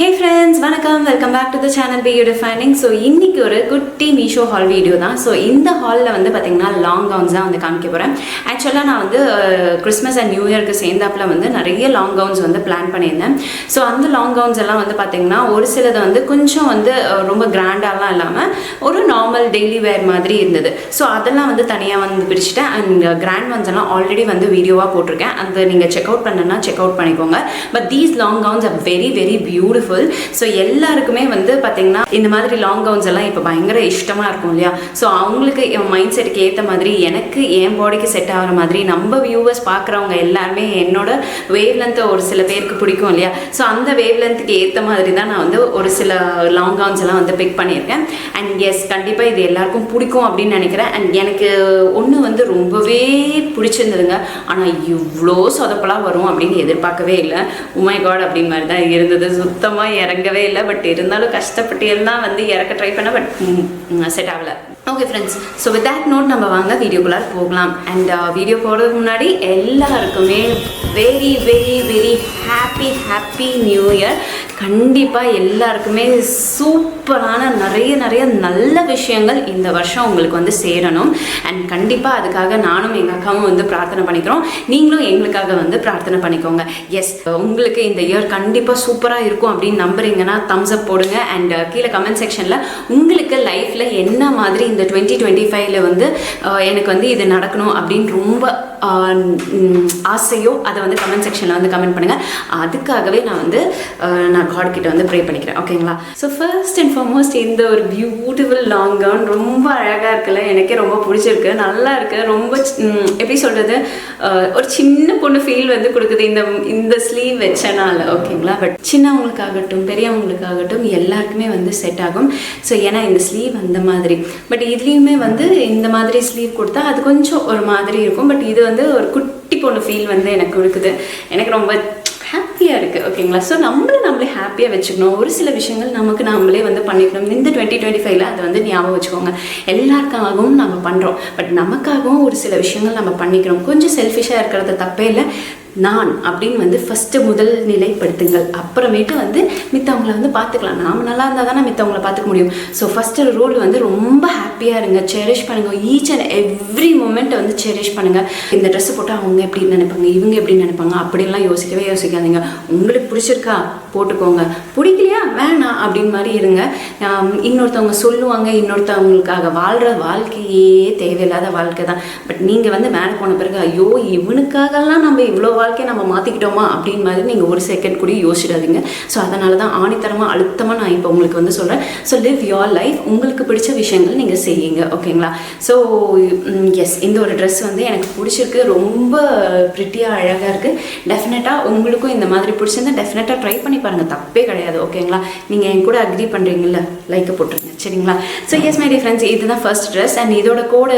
Hey friends, welcome back to the channel Be-You-Defining. So இன்னைக்கு ஒரு குட்டி மீஷோ ஹால் வீடியோ தான். ஸோ இந்த ஹாலில் வந்து பார்த்தீங்கன்னா லாங் கவுன்ஸ் தான் வந்து காமிக்க போகிறேன். ஆக்சுவலாக நான் வந்து கிறிஸ்மஸ் அண்ட் நியூ இயர்க்கு சேர்ந்தாப்பில் வந்து நிறைய லாங் கவுன்ஸ் வந்து பிளான் பண்ணியிருந்தேன். ஸோ அந்த லாங் கவுன்ஸ் எல்லாம் வந்து பார்த்தீங்கன்னா ஒரு சிலது வந்து கொஞ்சம் வந்து ரொம்ப கிராண்டாலாம் இல்லாமல் ஒரு நார்மல் டெய்லி வேர் மாதிரி இருந்தது. ஸோ அதெல்லாம் வந்து தனியாக வந்து பிரிச்சுட்டேன். அண்ட் கிராண்ட் ஒன்ஸ் எல்லாம் ஆல்ரெடி வந்து வீடியோவாக போட்டிருக்கேன். அந்த நீங்கள் செக் அவுட் பண்ணனா செக் அவுட் பண்ணிக்கோங்க. But these long gowns are very very beautiful. So எல்லாருக்குமே வந்து பார்த்தீங்கன்னா இந்த மாதிரி லாங் கவுன்ஸ் எல்லாம் இப்போ பயங்கர இஷ்டமாக இருக்கும் இல்லையா? ஸோ அவங்களுக்கு என் மைண்ட் செட்டுக்கு ஏற்ற மாதிரி எனக்கு என் பாடிக்கு செட் ஆகிற மாதிரி நம்ம வியூவர்ஸ் பார்க்குறவங்க எல்லாருமே என்னோட வேவ் லென்த்தை ஒரு சில பேருக்கு பிடிக்கும் இல்லையா? ஸோ அந்த வேவ் லென்த்துக்கு ஏற்ற மாதிரி தான் நான் வந்து ஒரு சில லாங் கவுன்ஸ் எல்லாம் வந்து பிக் பண்ணியிருக்கேன். அண்ட் எஸ், கண்டிப்பாக இது எல்லாருக்கும் பிடிக்கும் அப்படின்னு நினைக்கிறேன். அண்ட் எனக்கு ஒன்று வந்து ரொம்பவே பிடிச்சிருந்ததுங்க. ஆனால் இவ்வளோ சொதப்பெல்லாம் வரும் அப்படின்னு எதிர்பார்க்கவே இல்லை. உமை காட் அப்படின்னு மாதிரி தான் இருந்தது. சுத்தமாக இறங்கவே இல்லை. பட் இருந்தாலும் கஷ்டப்பட்டு எல்லாம் வந்து இறக்க ட்ரை பண்ண, பட் செட் ஆகலை. Okay friends, so with that note நம்ம வாங்க வீடியோக்குள்ளார போகலாம். அண்ட் வீடியோ போகிறதுக்கு முன்னாடி எல்லாருக்குமே very very very happy new year. கண்டிப்பாக எல்லாருக்குமே சூப்பரான நிறைய நல்ல விஷயங்கள் இந்த வருஷம் உங்களுக்கு வந்து சேரணும். அண்ட் கண்டிப்பாக அதுக்காக நானும் எங்கள் அக்காவும் வந்து பிரார்த்தனை பண்ணிக்கிறோம். நீங்களும் எங்களுக்காக வந்து பிரார்த்தனை பண்ணிக்கோங்க. எஸ், உங்களுக்கு இந்த இயர் கண்டிப்பாக சூப்பராக இருக்கும் அப்படின்னு நம்புறீங்கன்னா தம்ஸ் அப் போடுங்க. அண்ட் கீழே கமெண்ட் செக்ஷனில் உங்களுக்கு லைஃப்பில் என்ன மாதிரி இந்த 2025 வந்து எனக்கு வந்து இது நடக்கணும் அப்படின்னு ரொம்ப ஆசையோ அதை வந்து கமெண்ட் செக்ஷனில் வந்து கமெண்ட் பண்ணுங்கள். அதுக்காகவே நான் காட் கிட்ட வந்து ப்ரே பண்ணிக்கிறேன். ஓகேங்களா? ஸோ ஃபர்ஸ்ட் அண்ட் ஃபார்மோஸ்ட் இந்த ஒரு பியூட்டிஃபுல் லாங் கவுன் ரொம்ப அழகாக இருக்குல்ல, எனக்கே ரொம்ப பிடிச்சிருக்கு. நல்லா இருக்கு. ரொம்ப எப்படி சொல்கிறது, ஒரு சின்ன பொண்ணு ஃபீல் வந்து கொடுக்குது இந்த ஸ்லீவ் வச்சனால. ஓகேங்களா? பட் சின்னவங்களுக்காகட்டும் பெரியவங்களுக்காகட்டும் எல்லாருக்குமே வந்து செட் ஆகும். ஸோ ஏன்னா இந்த ஸ்லீவ் அந்த மாதிரி, பட் இதுலேயுமே வந்து இந்த மாதிரி ஸ்லீவ் கொடுத்தா அது கொஞ்சம் ஒரு மாதிரி இருக்கும். பட் இது வந்து ஒரு குட்டி பொண்ணு ஃபீல் வந்து எனக்கு கொடுக்குது. எனக்கு ரொம்ப ஹாப்பியாக இருக்குது. ஓகேங்களா? ஸோ நம்மளே ஹாப்பியாக வச்சுக்கணும். ஒரு சில விஷயங்கள் நம்மளே வந்து பண்ணிக்கணும். இந்த 2025 அதை வந்து ஞாபகம் வச்சுக்கோங்க. எல்லாருக்காகவும் நம்ம பண்ணுறோம், பட் நமக்காகவும் ஒரு சில விஷயங்கள் நம்ம பண்ணிக்கணும். கொஞ்சம் செல்ஃபிஷாக இருக்கிறது தப்பே இல்லை. நான் அப்படின்னு வந்து ஃபஸ்ட்டு முதல் நிலைப்படுத்துங்கள். அப்புறமேட்டு வந்து மித்தவங்களை வந்து பார்த்துக்கலாம். நாம் நல்லா இருந்தால் தானே மித்தவங்களை பார்த்துக்க முடியும். ஸோ ஃபஸ்ட்டு ரூல் வந்து ரொம்ப ஹாப்பியாக இருங்க. செரிஷ் பண்ணுங்கள். ஈச் அண்ட் எவ்ரி மூமெண்ட்டை வந்து செரிஷ் பண்ணுங்கள். இந்த ட்ரெஸ்ஸு போட்டால் அவங்க எப்படி நினைப்பாங்க, இவங்க எப்படி நினைப்பாங்க அப்படின்லாம் யோசிக்காதீங்க. உங்களுக்கு பிடிச்சிருக்கா போட்டுக்கோங்க, பிடிக்கலையா வேணாம் அப்படின்னு மாதிரி இருங்க. இன்னொருத்தவங்க சொல்லுவாங்க, இன்னொருத்தவங்களுக்காக வாழ்கிற வாழ்க்கையே தேவையில்லாத வாழ்க்கை தான். பட் நீங்கள் வந்து மேலே போன பிறகு ஐயோ இவனுக்காகலாம் நம்ம இவ்வளோ வாழ்க்கையை நம்ம மாற்றிக்கிட்டோமா அப்படின்னு மாதிரி நீங்கள் ஒரு செகண்ட் கூட யோசிச்சிடாதீங்க. ஸோ அதனால தான் ஆணித்தரமாக அழுத்தமாக நான் இப்போ உங்களுக்கு வந்து சொல்கிறேன். So live your life. உங்களுக்கு பிடிச்ச விஷயங்கள் நீங்கள் செய்யுங்க. ஓகேங்களா? ஸோ எஸ், இந்த ஒரு ட்ரெஸ் வந்து எனக்கு பிடிச்சிருக்கு. ரொம்ப ப்ரிட்டியாக அழகாக இருக்குது. டெஃபினட்டாக உங்களுக்கும் இந்த மாதிரி பிடிச்சிருந்தா டெஃபினட்டாக ட்ரை பண்ணி பாருங்கள். தப்பே கிடையாது. ஓகேங்களா? நீங்கள் என் கூட அக்ரி பண்ணுறீங்கல்ல, லைக்கை போட்டுருங்க. சரிங்களா? So yes my dear friends, இதுதான் ஃபர்ஸ்ட் ட்ரெஸ். அண்ட் இதோட கோட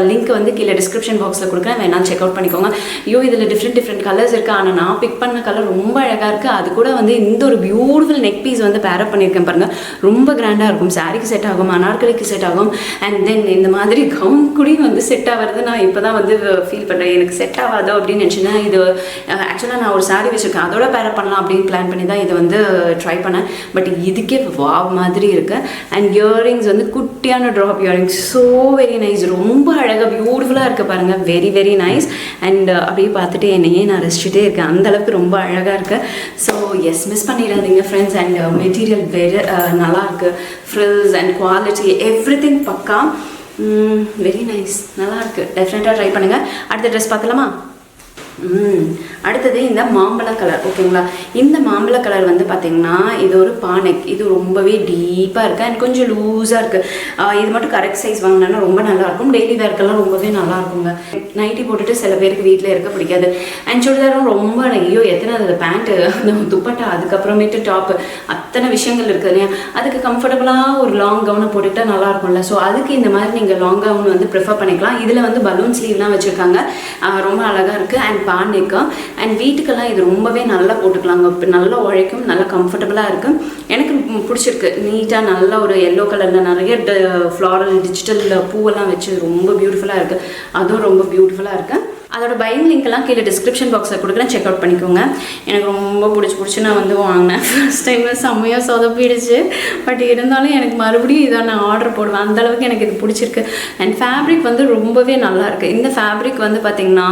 லிங்க் வந்து கீழே டிஸ்கிரிப்ஷன் பாக்ஸில் கொடுக்குறேன், வேணால் செக் அவுட் பண்ணிக்கோங்க. ஐயோ இதில் டிஃப்ரெண்ட் கலர்ஸ் இருக்குது. ஆனால் நான் பிக் பண்ண கலர் ரொம்ப அழகாக இருக்குது. அது கூட வந்து இந்த ஒரு பியூட்டிஃபுல் நெக் பீஸ் வந்து பேரப் பண்ணியிருக்கேன் பாருங்கள். ரொம்ப கிராண்டாக இருக்கும். சாரிக்கு செட் ஆகும், அனார்கலிக்கு செட் ஆகும். அண்ட் தென் இந்த மாதிரி கவுன் கூடயும் வந்து செட் ஆகிறது நான் இப்போ தான் வந்து ஃபீல் பண்ணுறேன். எனக்கு செட் ஆகாதோ அப்படின்னு நினச்சின்னா இது ஆக்சுவலாக நான் ஒரு சாரி வச்சுருக்கேன், அதோட பேரப் பண்ணலாம் அப்படின்னு பிளான் பண்ணி தான் இதை வந்து ட்ரை பண்ணேன். பட் இதுக்கே வாவ் மாதிரி இருக்குது. அண்ட் இயரிங்ஸ் வந்து குட்டியான drop earrings, so very nice. ரொம்ப அழகாக பியூட்டிஃபுல்லாக இருக்குது பாருங்கள். Very very nice. அண்ட் அப்படியே பார்த்துட்டு என்னையே நான் ரசிச்சுட்டே இருக்கேன். அந்தளவுக்கு ரொம்ப அழகாக இருக்குது. ஸோ எஸ், மிஸ் பண்ணிடாதீங்க ஃப்ரெண்ட்ஸ். அண்ட் மெட்டீரியல் வெரி நல்லாயிருக்கு. ஃப்ரில்ஸ் அண்ட் குவாலிட்டி எவ்ரிதிங் பக்கா வெரி நைஸ். நல்லாயிருக்கு. டெஃபினட்டாக ட்ரை பண்ணுங்கள். அடுத்த ட்ரெஸ் பார்க்கலாமா? அடுத்தது இந்த மாம்பழ கலர். ஓகேங்களா? இந்த மாம்பழ கலர் வந்து பார்த்தீங்கன்னா இது ஒரு பானைக். இது ரொம்பவே டீப்பாக இருக்குது அண்ட் கொஞ்சம் லூஸாக இருக்குது. இது மட்டும் கரெக்ட் சைஸ் வாங்கினா ரொம்ப நல்லாயிருக்கும். டெய்லி வேர்க்கெல்லாம் ரொம்பவே நல்லாயிருக்குங்க. நைட்டி போட்டுட்டு சில பேருக்கு வீட்டில் இருக்க பிடிக்காது. அண்ட் சுடிதாரும் ரொம்ப ஐயோ எத்தனை அதில் பேண்ட்டு, அந்த துப்பட்டா, அதுக்கப்புறமேட்டு டாப்பு, அத்தனை விஷயங்கள் இருக்குது இல்லையா? அதுக்கு கம்ஃபர்டபுளாக ஒரு லாங் கவுனை போட்டுக்கிட்டால் நல்லாயிருக்கும்ல. ஸோ அதுக்கு இந்த மாதிரி நீங்கள் லாங் கவுன் வந்து ப்ரிஃபர் பண்ணிக்கலாம். இதில் வந்து பலூன் ஸ்லீவ்லாம் வச்சுருக்காங்க. ரொம்ப அழகாக இருக்குது. அண்ட் பானைக்கு அண்ட் வீட்டுக்கெல்லாம் இது ரொம்பவே நல்லா போட்டுக்கலாங்க. இப்போ நல்லா உழைக்கும், நல்லா கம்ஃபர்டபுளாக இருக்குது. எனக்கு பிடிச்சிருக்கு. நீட்டாக நல்லா ஒரு எல்லோ கலரில் நிறைய ஃப்ளாரல் டிஜிட்டல் பூவெல்லாம் வச்சு ரொம்ப பியூட்டிஃபுல்லாக இருக்குது. அதுவும் ரொம்ப பியூட்டிஃபுல்லாக இருக்குது. அதோட பையிங் லிங்க்லாம் கீழே டிஸ்கிரிப்ஷன் பாக்ஸில் கொடுக்குறேன், செக் அவுட் பண்ணிக்கோங்க. எனக்கு ரொம்ப பிடிச்சி நான் வந்து வாங்கினேன். ஃபர்ஸ்ட் டைம் செம்மையாக சொதப்பிடுச்சு. பட் இருந்தாலும் எனக்கு மறுபடியும் இதை நான் ஆர்டர் போடுவேன், அந்தளவுக்கு எனக்கு இது பிடிச்சிருக்கு. அண்ட் ஃபேப்ரிக் வந்து ரொம்பவே நல்லாயிருக்கு. இந்த ஃபேப்ரிக் வந்து பார்த்திங்கன்னா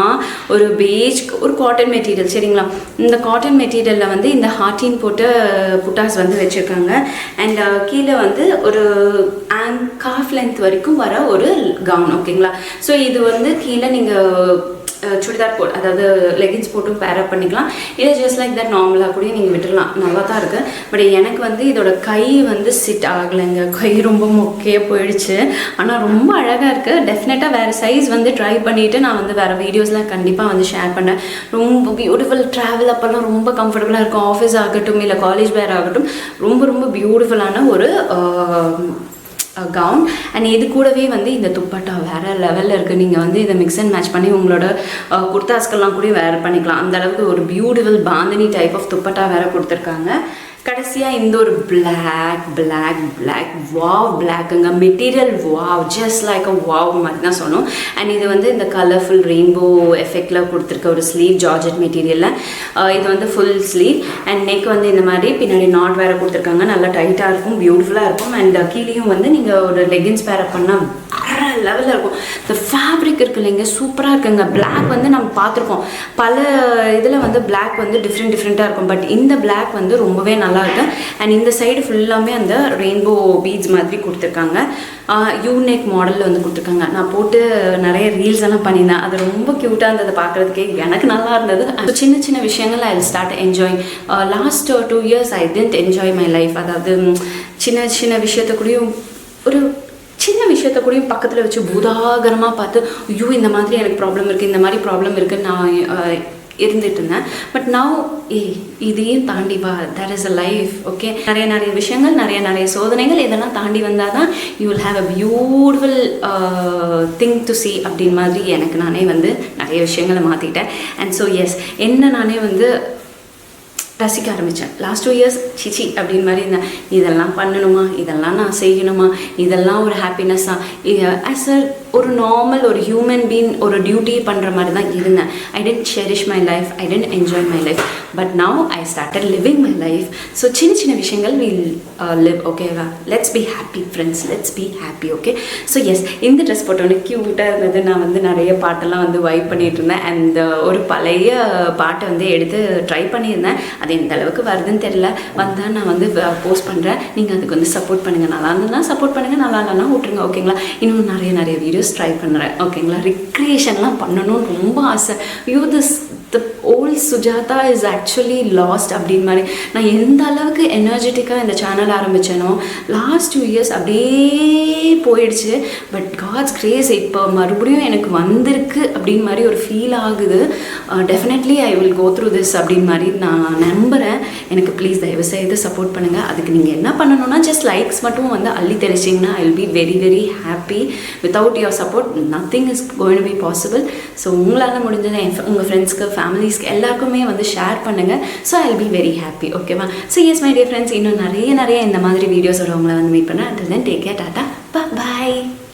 ஒரு பேஜ் ஒரு காட்டன் மெட்டீரியல், சரிங்களா? இந்த காட்டன் மெட்டீரியலில் வந்து இந்த ஹார்டின் போட்டு புட்டாஸ் வந்து வச்சுருக்காங்க. அண்ட் கீழே வந்து ஒரு காஃப் லென்த் வரைக்கும் வர ஒரு கவுன், ஓகேங்களா? ஸோ இது வந்து கீழே நீங்கள் சுடிதார் போட்டு, அதாவது லெகின்ஸ் போட்டு பேரப் பண்ணிக்கலாம். இல்லை ஜஸ்ட் லைக் தட் நார்மலாக கூட நீங்கள் விட்டுடலாம், நல்லா தான் இருக்குது. பட் எனக்கு வந்து இதோட கை வந்து சிட் ஆகலைங்க, கை ரொம்ப மொக்கையாக போயிடுச்சு. ஆனால் ரொம்ப அழகாக இருக்குது. டெஃபினட்டாக வேறு சைஸ் வந்து ட்ரை பண்ணிவிட்டு நான் வந்து வேறு வீடியோஸ்லாம் கண்டிப்பாக வந்து ஷேர் பண்ணேன். ரொம்ப பியூட்டிஃபுல், ட்ராவல் அப்போல்லாம் ரொம்ப கம்ஃபர்டபுளாக இருக்கும். ஆஃபீஸ் ஆகட்டும் இல்லை காலேஜ் வேர் ஆகட்டும், ரொம்ப ரொம்ப பியூட்டிஃபுல்லான ஒரு கவுன். அண்ட் இது கூடவே வந்து இந்த துப்பட்டா வேறு லெவலில் இருக்குது. நீங்கள் வந்து இதை மிக்ஸ் அண்ட் மேட்ச் பண்ணி உங்களோட குர்தாஸ்கெல்லாம் கூட வேர் பண்ணிக்கலாம். அந்தளவுக்கு ஒரு beautiful bandhani type of dupatta வேறு கொடுத்துருக்காங்க. கடைசியாக இந்த ஒரு பிளாக் வாவ் பிளாக்குங்க, material wow, just like a wow மாதிரி தான் சொன்னோம். அண்ட் இது வந்து இந்த கலர்ஃபுல் ரெயின்போ எஃபெக்டில் கொடுத்துருக்க ஒரு ஸ்லீவ், ஜார்ஜெட் மெட்டீரியலில். இது வந்து ஃபுல் ஸ்லீவ். அண்ட் நெக் வந்து இந்த மாதிரி பின்னாடி நாட் வேறு கொடுத்துருக்காங்க, நல்லா டைட்டாக இருக்கும், பியூட்டிஃபுல்லாக இருக்கும். அண்ட் கீழேயும் வந்து நீங்கள் ஒரு லெகின்ஸ் பேரப் பண்ணால் வேறு லெவலில் இருக்கும். இந்த ஃபேப்ரிக் இருக்கு இல்லைங்க, சூப்பராக இருக்குங்க. பிளாக் வந்து நம்ம பார்த்துருக்கோம், பல இதில் வந்து பிளாக் வந்து டிஃப்ரெண்ட்டாக இருக்கும். பட் இந்த பிளாக் வந்து ரொம்பவே நல்லா இருக்கு. அண்ட் இந்த சைடு ஃபுல்லாமே அந்த ரெயின்போ பீட்ஸ் மாதிரி கொடுத்துருக்காங்க. யூனெக் மாடலில் வந்து கொடுத்துருக்காங்க. நான் போட்டு நிறைய ரீல்ஸ் எல்லாம் பண்ணியிருந்தேன், அது ரொம்ப க்யூட்டாக இருந்தது பார்க்குறதுக்கே, எனக்கு நல்லா இருந்தது. சின்ன சின்ன விஷயங்கள் I will start enjoying. Last 2 years I didn't enjoy my life. அதாவது சின்ன சின்ன விஷயத்த கூடயும், ஒரு சின்ன விஷயத்த கூடயும் பக்கத்தில் வச்சு பூதாகரமாக பார்த்து, ஐயோ இந்த மாதிரி எனக்கு ப்ராப்ளம் இருக்குது, இந்த மாதிரி ப்ராப்ளம் இருக்குதுன்னு நான் இருந்துட்டு இருந்தேன். பட் நவ் இதையும் தாண்டி வா, that is a life, okay? நிறைய விஷயங்கள், நிறைய சோதனைகள், இதெல்லாம் தாண்டி வந்தால் தான் you will have a beautiful thing to C அப்படின்னு மாதிரி எனக்கு நானே வந்து நிறைய விஷயங்களை மாற்றிட்டேன். அண்ட் ஸோ எஸ், என்ன நானே வந்து ரசிக்க ஆரம்பித்தேன். லாஸ்ட் 2 years சிச்சி அப்படின்னு மாதிரி இருந்தேன். இதெல்லாம் பண்ணணுமா, இதெல்லாம் நான் செய்யணுமா, இதெல்லாம் ஒரு ஹாப்பினஸ்ஸா, ஆஸ் அ ஒரு நார்மல் ஒரு ஹியூமன் பீன் ஒரு டியூட்டி பண்ணுற மாதிரி தான் இருந்தேன். I didn't cherish my life, I didn't enjoy my life. But now I started living my life. So சின்ன விஷயங்கள் வில் லிவ், ஓகேவா? Let's be happy friends, let's be happy, okay? So yes, இந்த dress போட்டோன்னே க்யூட்டாக இருந்தது. நான் வந்து நிறைய பாட்டெல்லாம் வந்து வைப் பண்ணிகிட்டு இருந்தேன். அண்ட் ஒரு பழைய பாட்டை வந்து எடுத்து ட்ரை பண்ணியிருந்தேன். அது எந்த அளவுக்கு வருதுன்னு தெரியல. வந்தால் நான் வந்து போஸ்ட் பண்ணுறேன், நீங்கள் அதுக்கு வந்து சப்போர்ட் பண்ணுங்கள். நல்லா இருந்ததுன்னா சப்போர்ட் பண்ணுங்கள், நல்லா இல்லைன்னா விட்டுருங்க, ஓகேங்களா? இன்னும் நிறைய வீடியோஸ் ட்ரை பண்ணுறேன், ஓகேங்களா? ரிக்ரியேஷன்லாம் பண்ணணும்னு ரொம்ப ஆசை. The old Sujatha is actually lost அப்படின்னு மாதிரி. நான் எந்த அளவுக்கு எனர்ஜெட்டிக்காக இந்த சேனல் ஆரம்பித்தேனோ லாஸ்ட் 2 years அப்படியே போயிடுச்சு. பட் காட்ஸ் கிரேஸ் இப்போ மறுபடியும் எனக்கு வந்திருக்கு அப்படின்னு மாதிரி ஒரு ஃபீல் ஆகுது. Definitely I will go through this அப்படின்னு மாதிரி நான் நம்புகிறேன். எனக்கு ப்ளீஸ் தயவுசெய்து சப்போர்ட் பண்ணுங்கள். அதுக்கு நீங்கள் என்ன பண்ணணும்னா ஜஸ்ட் லைக்ஸ் மட்டும் வந்து அள்ளி தெளிச்சிங்கன்னா I will be very happy. Without your support nothing is going to be possible. So உங்களால் முடிஞ்சதை உங்கள் ஃப்ரெண்ட்ஸ்க்கு, ஃபேமிலிஸ்க்கு எல்லாருக்குமே வந்து ஷேர் பண்ணுங்கள். So I will be very happy, ஓகேவா? So yes my dear friends, இன்னும் நிறைய இந்த மாதிரி வீடியோஸோட உங்களை வந்து மீட் பண்ணேன். until then take care, tata, bye.